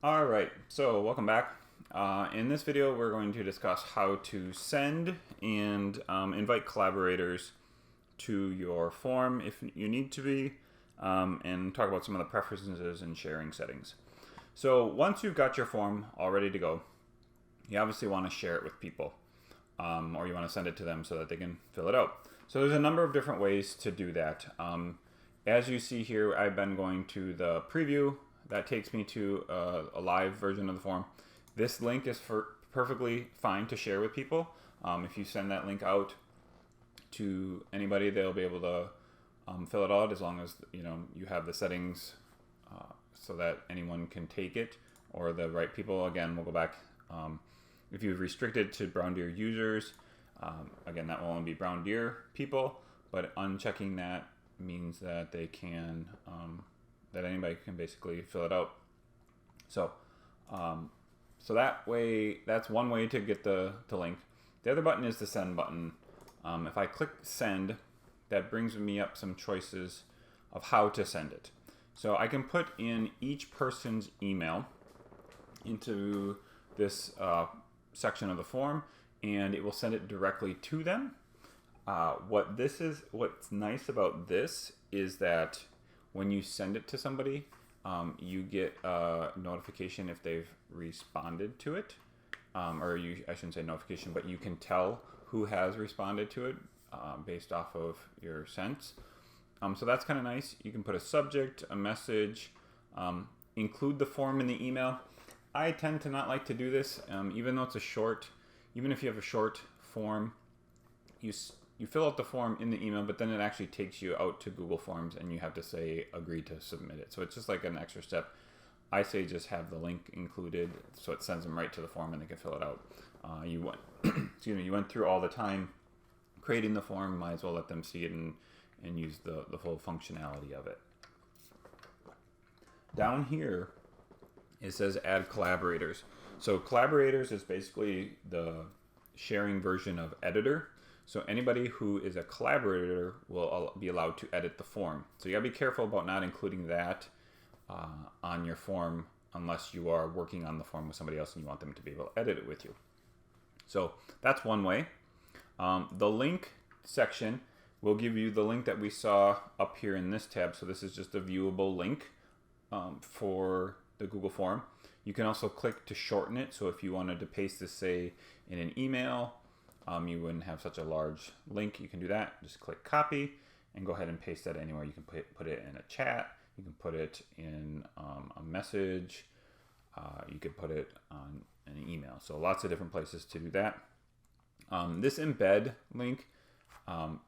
All right, so welcome back. In this video, we're going to discuss how to send and invite collaborators to your form if you need to be, and talk about some of the preferences and sharing settings. So once you've got your form all ready to go, you obviously want to share it with people, or you want to send it to them so that they can fill it out. So there's a number of different ways to do that. As you see here, I've been going to the preview. That takes me to a live version of the form. This link is perfectly fine to share with people. If you send that link out to anybody, they'll be able to fill it out as long as you have the settings so that anyone can take it, or the right people. Again, we'll go back. If you've restricted to Brown Deer users, again, that will only be Brown Deer people, but unchecking that means that they can that anybody can basically fill it out. So so that way, that's one way to get the link. The other button is the send button. If I click send, that brings me up some choices of how to send it. So I can put in each person's email into this section of the form, and it will send it directly to them. What's nice about this is that when you send it to somebody, you get a notification if they've responded to it, I shouldn't say notification, but you can tell who has responded to it based off of your sense. So that's kind of nice. You can put a subject, a message, include the form in the email. I tend to not like to do this, even though it's even if you have a short form, you fill out the form in the email, but then it actually takes you out to Google Forms and you have to say agree to submit it. So it's just like an extra step. I say just have the link included so it sends them right to the form and they can fill it out. You went through all the time creating the form, might as well let them see it and use the full functionality of it. Down here, it says add collaborators. So collaborators is basically the sharing version of editor. So anybody who is a collaborator will be allowed to edit the form. So you gotta be careful about not including that on your form unless you are working on the form with somebody else and you want them to be able to edit it with you. So that's one way. The link section will give you the link that we saw up here in this tab. So this is just a viewable link for the Google form. You can also click to shorten it. So if you wanted to paste this, say, in an email, you wouldn't have such a large link. You can do that. Just click copy and go ahead and paste that anywhere. You can put it in a chat. You can put it in a message. You could put it on an email. So lots of different places to do that. This embed link,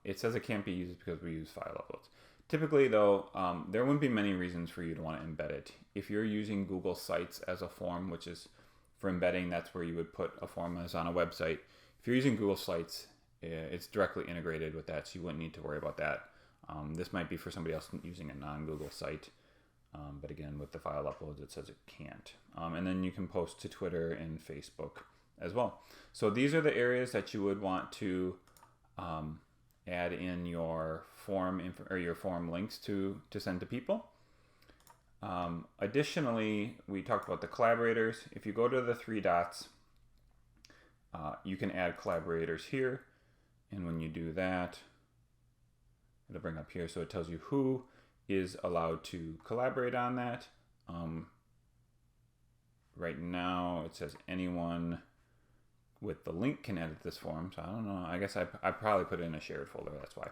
it says it can't be used because we use file uploads. Typically, though, there wouldn't be many reasons for you to want to embed it. If you're using Google Sites as a form, which is for embedding, that's where you would put a form as on a website. If you're using Google Sites, it's directly integrated with that, so you wouldn't need to worry about that. This might be for somebody else using a non-Google site, but again, with the file uploads, it says it can't. And then you can post to Twitter and Facebook as well. So these are the areas that you would want to add in your form or your form links to send to people. Additionally, we talked about the collaborators. If you go to the three dots, you can add collaborators here, and when you do that, it'll bring up here, so it tells you who is allowed to collaborate on that. Right now it says anyone with the link can edit this form, so I don't know, I guess I probably put it in a shared folder, that's why.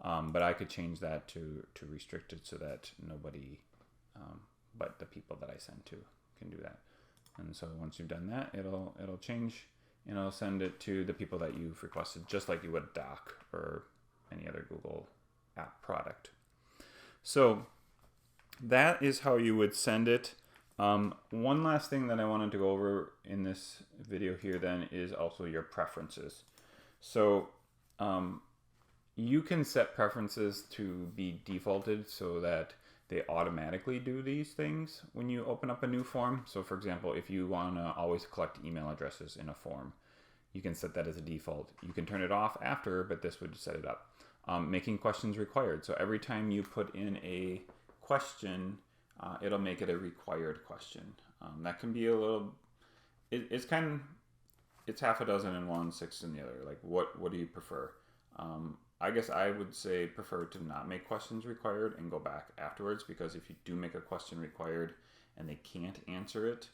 But I could change that to restricted so that nobody but the people that I send to can do that. And so once you've done that, it'll change and it'll send it to the people that you've requested, just like you would Doc or any other Google app product. So that is how you would send it. One last thing that I wanted to go over in this video here then is also your preferences. So you can set preferences to be defaulted so that they automatically do these things when you open up a new form. So for example, if you want to always collect email addresses in a form, you can set that as a default. You can turn it off after, but this would set it up. Making questions required. So every time you put in a question, it'll make it a required question. That can be a little. It's half a dozen in one, six in the other. Like, what do you prefer? I guess I would say prefer to not make questions required and go back afterwards, because if you do make a question required and they can't answer it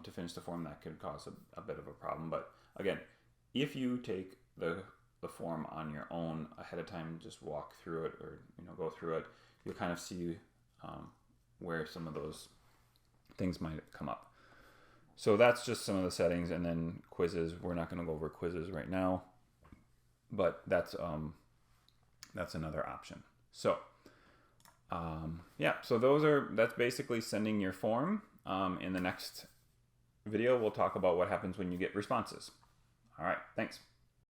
to finish the form, that could cause a bit of a problem. But again, if you take the form on your own ahead of time, just walk through it, or go through it, you'll kind of see where some of those things might come up. So that's just some of the settings. And then quizzes, we're not going to go over quizzes right now, but that's another option. So so that's basically sending your form. In the next video, we'll talk about what happens when you get responses. All right, thanks.